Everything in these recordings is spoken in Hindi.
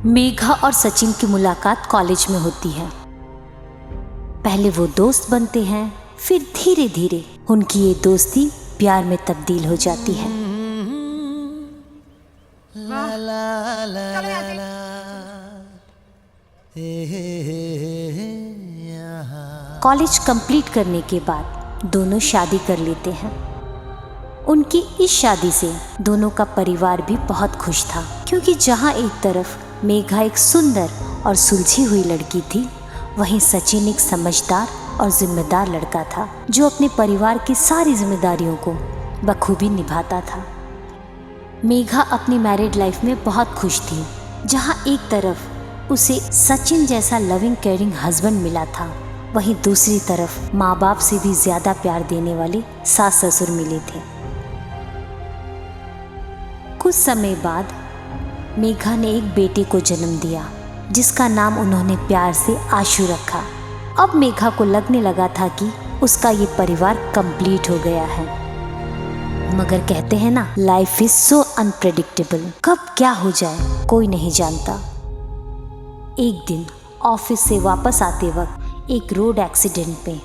मेघा और सचिन की मुलाकात कॉलेज में होती है। पहले वो दोस्त बनते हैं, फिर धीरे धीरे उनकी ये दोस्ती प्यार में तब्दील हो जाती है। कॉलेज कंप्लीट करने के बाद दोनों शादी कर लेते हैं। उनकी इस शादी से दोनों का परिवार भी बहुत खुश था, क्योंकि जहाँ एक तरफ मेघा एक सुंदर और सुलझी हुई लड़की थी, वहीं सचिन एक समझदार और जिम्मेदार लड़का था, जो अपने परिवार की सारी जिम्मेदारियों को बखूबी निभाता था। मेघा अपनी मैरिड लाइफ में बहुत खुश थी, जहाँ एक तरफ उसे सचिन जैसा लविंग केयरिंग हस्बैंड मिला था, वहीं दूसरी तरफ माँ बाप से भी ज्यादा प्यार देने वाले सास ससुर मिले थे। कुछ समय बाद मेघा ने एक बेटे को जन्म दिया, जिसका नाम उन्होंने प्यार से आशु रखा। अब मेघा को लगने लगा था कि उसका ये परिवार कंप्लीट हो गया है। मगर कहते हैं ना, लाइफ इज सो अनप्रेडिक्टेबल, कब क्या हो जाए कोई नहीं जानता। एक दिन ऑफिस से वापस आते वक्त एक रोड एक्सीडेंट में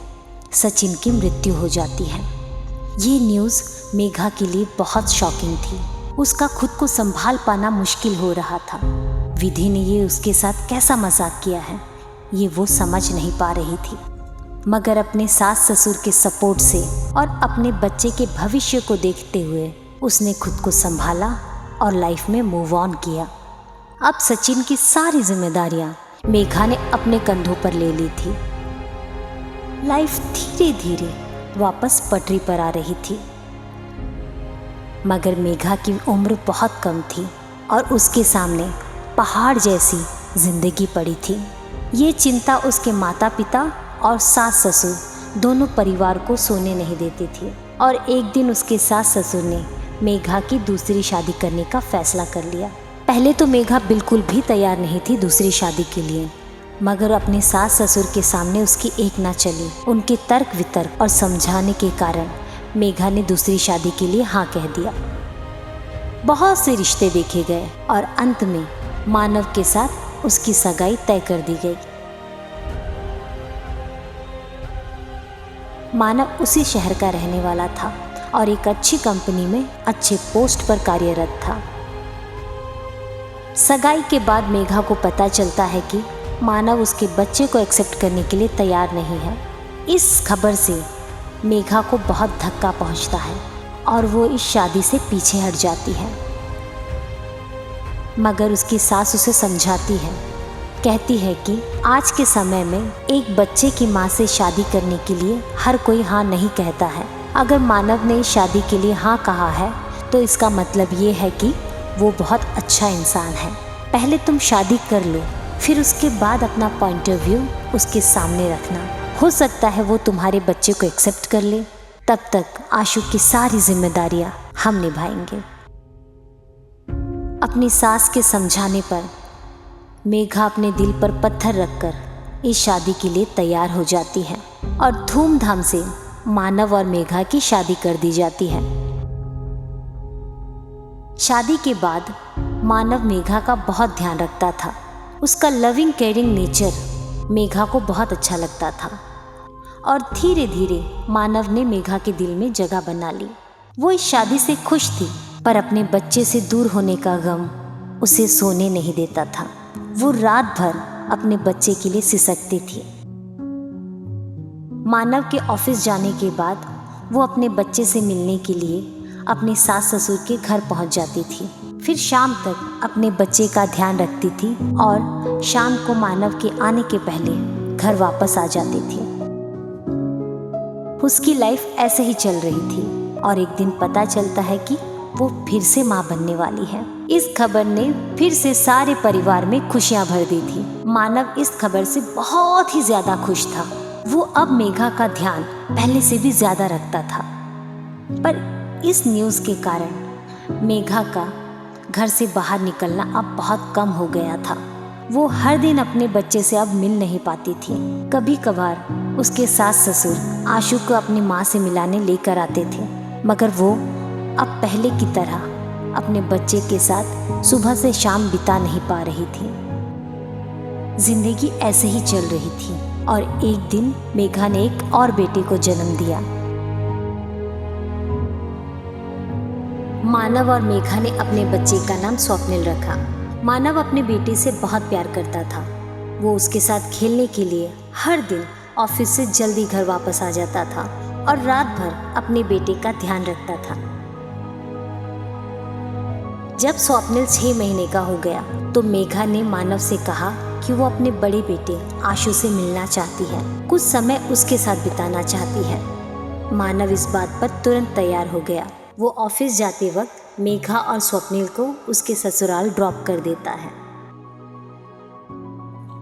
सचिन की मृत्यु हो जाती है। ये न्यूज़ मेघा के लिए बहुत शॉकिंग थी। उसका खुद को संभाल पाना मुश्किल हो रहा था। विधि ने ये उसके साथ कैसा मजाक किया है, ये वो समझ नहीं पा रही थी। मगर अपने सास ससुर के सपोर्ट से और अपने बच्चे के भविष्य को देखते हुए उसने खुद को संभाला और लाइफ में मूव ऑन किया। अब सचिन की सारी जिम्मेदारियां मेघा ने अपने कंधों पर ले ली थी। लाइफ धीरे धीरे वापस पटरी पर आ रही थी। मगर मेघा की उम्र बहुत कम थी और उसके सामने पहाड़ जैसी जिंदगी पड़ी थी। ये चिंता उसके माता पिता और सास ससुर दोनों परिवार को सोने नहीं देती थी। और एक दिन उसके सास ससुर ने मेघा की दूसरी शादी करने का फैसला कर लिया। पहले तो मेघा बिल्कुल भी तैयार नहीं थी दूसरी शादी के लिए, मगर अपने सास ससुर के सामने उसकी एक ना चली। उनके तर्क वितर्क और समझाने के कारण मेघा ने दूसरी शादी के लिए हाँ कह दिया। बहुत से रिश्ते देखे गए और अंत में मानव के साथ उसकी सगाई तय कर दी गई। मानव उसी शहर का रहने वाला था और एक अच्छी कंपनी में अच्छे पोस्ट पर कार्यरत था। सगाई के बाद मेघा को पता चलता है कि मानव उसके बच्चे को एक्सेप्ट करने के लिए तैयार नहीं है। इस खबर से मेघा को बहुत धक्का पहुंचता है और वो इस शादी से पीछे हट जाती है। मगर उसकी सास उसे समझाती है, कहती है कि आज के समय में एक बच्चे की माँ से शादी करने के लिए हर कोई हाँ नहीं कहता है। अगर मानव ने शादी के लिए हाँ कहा है तो इसका मतलब ये है कि वो बहुत अच्छा इंसान है। पहले तुम शादी कर लो, फिर उसके बाद अपना पॉइंट ऑफ व्यू उसके सामने रखना। हो सकता है वो तुम्हारे बच्चे को एक्सेप्ट कर ले। तब तक आशु की सारी जिम्मेदारियां हम निभाएंगे। अपनी सास के समझाने पर मेघा अपने दिल पर पत्थर रखकर इस शादी के लिए तैयार हो जाती है और धूमधाम से मानव और मेघा की शादी कर दी जाती है। शादी के बाद मानव मेघा का बहुत ध्यान रखता था। उसका लविंग केयरिंग नेचर मेघा को बहुत अच्छा लगता था और धीरे धीरे मानव ने मेघा के दिल में जगह बना ली। वो इस शादी से खुश थी, पर अपने बच्चे से दूर होने का गम उसे सोने नहीं देता था। वो रात भर अपने बच्चे के लिए सिसकती थी। मानव के ऑफिस जाने के बाद वो अपने बच्चे से मिलने के लिए अपने सास ससुर के घर पहुंच जाती थी। फिर शाम तक अपने बच्चे का ध्यान रखती थी और शाम को मानव के आने के पहले घर वापस आ जाती थी। उसकी लाइफ ऐसे ही चल रही थी और एक दिन पता चलता है कि वो फिर से माँ बनने वाली है। इस खबर ने फिर से सारे परिवार में खुशियां भर दी थी। मानव इस खबर से बहुत ही ज्यादा खुश था। वो अब मेघा का ध्यान पहले से भी ज्यादा रखता था, पर इस न्यूज़ के कारण मेघा का घर से बाहर निकलना अब बहुत कम हो गया था। वो हर दिन अपने बच्चे से अब मिल नहीं पाती थी। कभी कभार उसके सास ससुर आशु को अपनी माँ से मिलाने लेकर आते थे, मगर वो अब पहले की तरह अपने बच्चे के साथ सुबह से शाम बिता नहीं पा रही थी। जिंदगी ऐसे ही चल रही थी और एक दिन मेघा ने एक और बेटे को जन्म दिया। मानव और मेघा ने अपने बच्चे का नाम स्वप्निल रखा। मानव अपने बेटे से बहुत प्यार करता था। वो उसके साथ खेलने के लिए हर दिन ऑफिस से जल्दी घर वापस आ जाता था और रात भर अपने बेटे का ध्यान रखता था। जब स्वप्निल 6 महीने का हो गया तो मेघा ने मानव से कहा कि वो अपने बड़े बेटे आशु से मिलना चाहती है, कुछ समय उसके साथ बिताना चाहती है। मानव इस बात पर तुरंत तैयार हो गया। वो ऑफिस जाते वक्त मेघा और स्वप्निल को उसके ससुराल ड्रॉप कर देता है।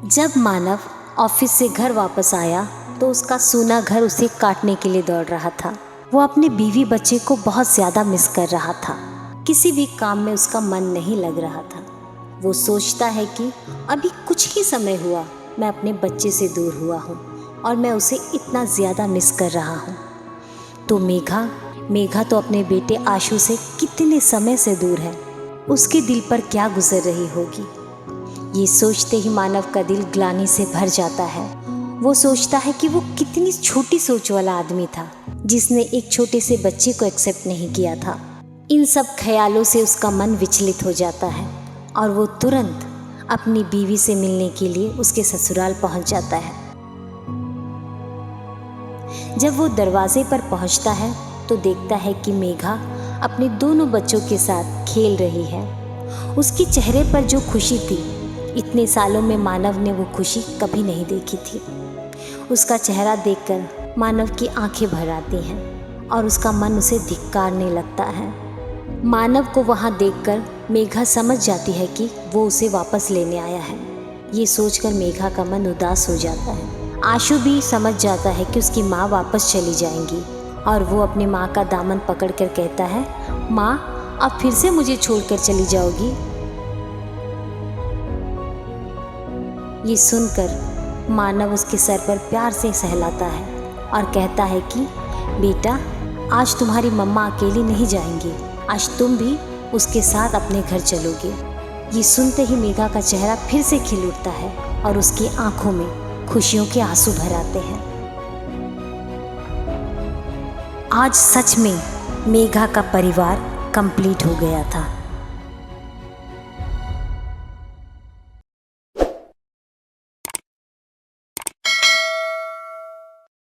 जब मानव ऑफिस से घर वापस आया तो उसका सूना घर उसे काटने के लिए दौड़ रहा था। वो अपने बीवी बच्चे को बहुत ज़्यादा मिस कर रहा था। किसी भी काम में उसका मन नहीं लग रहा था। वो सोचता है कि अभी कुछ ही समय हुआ मैं अपने बच्चे से दूर हुआ हूँ और मैं उसे इतना ज़्यादा मिस कर रहा हूँ। तो मेघा तो अपने बेटे आशु से कितने समय से दूर है। उसके दिल पर क्या गुजर रही होगी। ये सोचते ही मानव का दिल ग्लानि से भर जाता है। वो सोचता है कि वो कितनी छोटी सोच वाला आदमी था जिसने एक छोटे से बच्चे को एक्सेप्ट नहीं किया था। इन सब ख्यालों से उसका मन विचलित हो जाता है और वो तुरंत अपनी बीवी से मिलने के लिए उसके ससुराल पहुंच जाता है। जब वो दरवाजे पर पहुंचता है तो देखता है कि मेघा अपने दोनों बच्चों के साथ खेल रही है। उसके चेहरे पर जो खुशी थी, इतने सालों में मानव ने वो खुशी कभी नहीं देखी थी। उसका चेहरा देखकर मानव की आंखें भर आती हैं और उसका मन उसे धिक्कारने लगता है। मानव को वहाँ देखकर मेघा समझ जाती है कि वो उसे वापस लेने आया है। ये सोचकर मेघा का मन उदास हो जाता है। आशु भी समझ जाता है कि उसकी माँ वापस चली जाएंगी और वो अपनी माँ का दामन पकड़कर कहता है, माँ अब फिर से मुझे छोड़कर चली जाओगी। ये सुनकर मानव उसके सर पर प्यार से सहलाता है और कहता है कि बेटा आज तुम्हारी मम्मा अकेली नहीं जाएंगी, आज तुम भी उसके साथ अपने घर चलोगे। ये सुनते ही मेघा का चेहरा फिर से खिल उठता है और उसकी आंखों में खुशियों के आंसू भर आते हैं। आज सच में मेघा का परिवार कंप्लीट हो गया था।